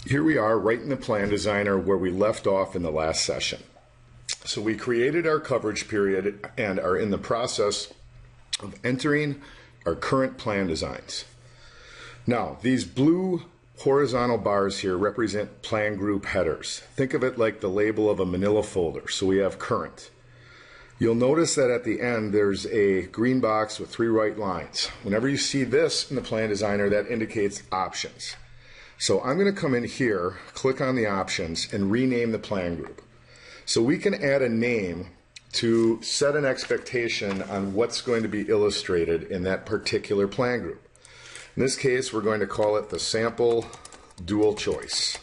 Here we are right in the Plan Designer where we left off in the last session. So we created our coverage period and are in the process of entering our current plan designs. Now, these blue horizontal bars here represent plan group headers. Think of it like the label of a manila folder. So we have current. You'll notice that at the end there's a green box with 3 white lines. Whenever you see this in the Plan Designer, that indicates options. So I'm going to come in here, click on the options, and rename the plan group. So we can add a name to set an expectation on what's going to be illustrated in that particular plan group. In this case, we're going to call it the sample dual choice.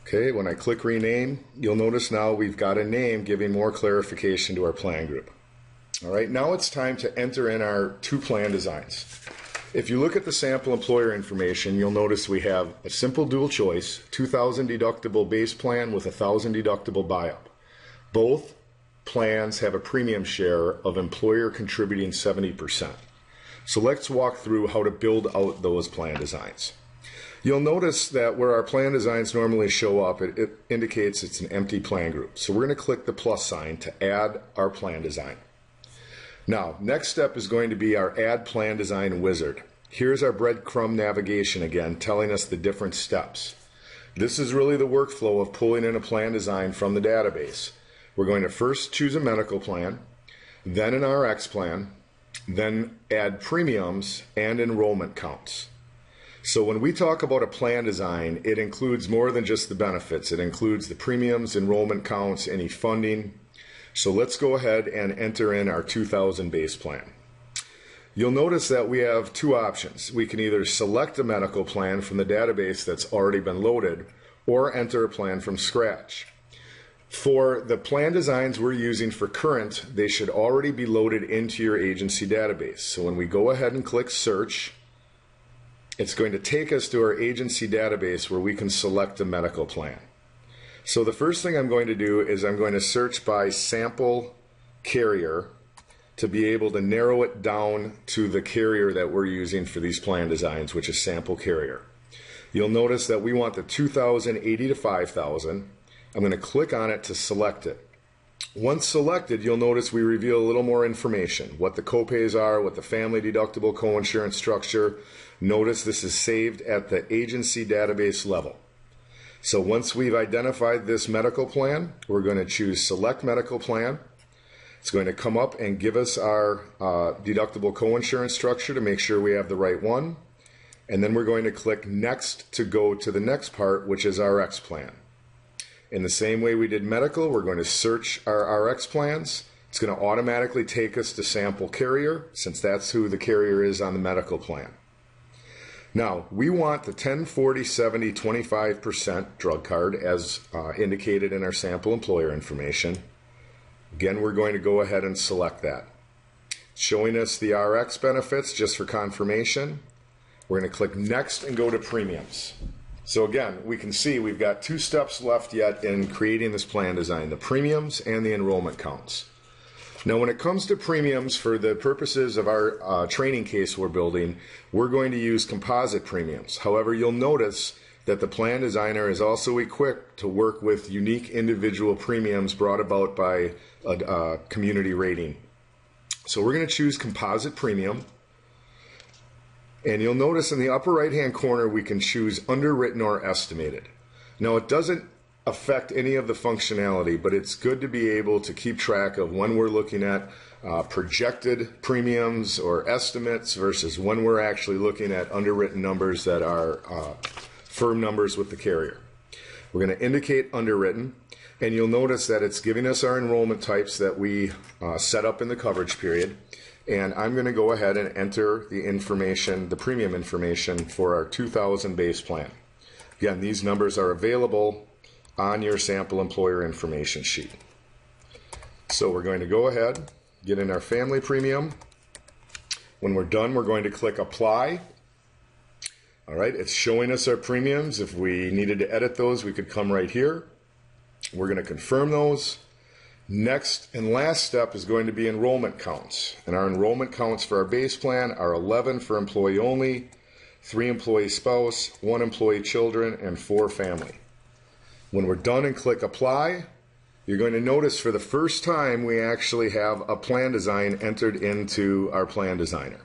Okay, when I click rename, you'll notice now we've got a name giving more clarification to our plan group. All right, now it's time to enter in our 2 plan designs. If you look at the sample employer information, you'll notice we have a simple dual choice, 2,000 deductible base plan with 1,000 deductible buy-up. Both plans have a premium share of employer contributing 70%. So let's walk through how to build out those plan designs. You'll notice that where our plan designs normally show up, it indicates it's an empty plan group. So we're going to click the plus sign to add our plan design. Now, next step is going to be our Add Plan Design wizard. Here's our breadcrumb navigation again, telling us the different steps. This is really the workflow of pulling in a plan design from the database. We're going to first choose a medical plan, then an RX plan, then add premiums and enrollment counts. So when we talk about a plan design, it includes more than just the benefits. It includes the premiums, enrollment counts, any funding. So let's go ahead and enter in our 2,000 base plan. You'll notice that we have 2 options. We can either select a medical plan from the database that's already been loaded or enter a plan from scratch. For the plan designs we're using for current, they should already be loaded into your agency database. So when we go ahead and click search, it's going to take us to our agency database where we can select a medical plan. So the first thing I'm going to do is I'm going to search by sample carrier to be able to narrow it down to the carrier that we're using for these plan designs, which is sample carrier. You'll notice that we want the 2,080 to 5,000. I'm going to click on it to select it. Once selected, you'll notice we reveal a little more information, what the copays are, what the family deductible coinsurance structure. Notice this is saved at the agency database level. So once we've identified this medical plan, we're going to choose Select Medical Plan. It's going to come up and give us our deductible coinsurance structure to make sure we have the right one. And then we're going to click Next to go to the next part, which is RX plan. In the same way we did medical, we're going to search our RX plans. It's going to automatically take us to sample carrier, since that's who the carrier is on the medical plan. Now, we want the 10, 40, 70, 25% drug card as indicated in our sample employer information. Again, we're going to go ahead and select that. Showing us the RX benefits just for confirmation. We're going to click Next and go to premiums. So again, we can see we've got 2 steps left yet in creating this plan design, the premiums and the enrollment counts. Now, when it comes to premiums, for the purposes of our training case we're building, we're going to use composite premiums. However, you'll notice that the Plan Designer is also equipped to work with unique individual premiums brought about by a community rating. So we're going to choose composite premium. And you'll notice in the upper right-hand corner, we can choose underwritten or estimated. Now, it doesn't affect any of the functionality, but it's good to be able to keep track of when we're looking at projected premiums or estimates versus when we're actually looking at underwritten numbers that are firm numbers with the carrier. We're going to indicate underwritten, and you'll notice that it's giving us our enrollment types that we set up in the coverage period. And I'm going to go ahead and enter the information, the premium information for our 2,000 base plan. Again, these numbers are available on your sample employer information sheet. So we're going to go ahead, get in our family premium. When we're done, we're going to click Apply. All right, it's showing us our premiums. If we needed to edit those, we could come right here. We're going to confirm those. Next and last step is going to be enrollment counts. And our enrollment counts for our base plan are 11 for employee only, 3 employee spouse, 1 employee children, and 4 family. When we're done and click apply, you're going to notice for the first time we actually have a plan design entered into our plan designer.